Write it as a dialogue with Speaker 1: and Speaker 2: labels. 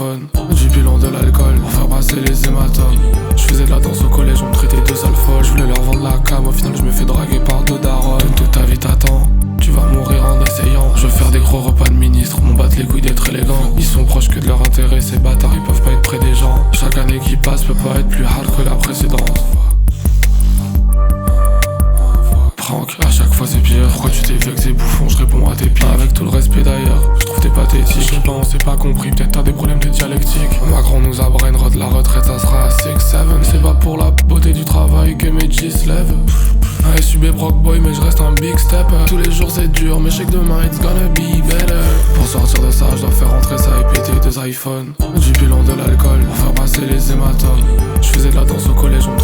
Speaker 1: iPhones, du bilan de l'alcool pour faire passer les hématomes. Je faisais de la danse au collège, on me traitait de sale folle. Je voulais leur vendre la cam, au final je me fais draguer par deux darons. Toute ta vie t'attend, tu vas mourir en essayant. Je veux faire des gros repas de ministre, m'en battent les couilles d'être élégant. Ils sont proches que de leur intérêt, ces bâtards ils peuvent pas être près des gens. Chaque année qui passe peut pas être plus hard que la précédente. Franck, à chaque fois c'est pire. Pourquoi tu t'es vexé bouffon, je réponds à tes pieds. Avec tout le respect d'ailleurs, je trouve t'es pathétique. Je sais pas, on s'est pas compris, peut-être t'as des problèmes de dialectique. Macron nous a brainrot, la retraite ça sera à 6-7. C'est pas pour la beauté du travail que mes G se lèvent. Un SUB Brock Boy mais je reste un big step. Tous les jours c'est dur mais je sais que demain it's gonna be better. Pour sortir de ça je dois faire rentrer ça et péter deux iPhones. Du bilan de l'alcool pour faire passer les hématomes. Je faisais de la danse au collège, on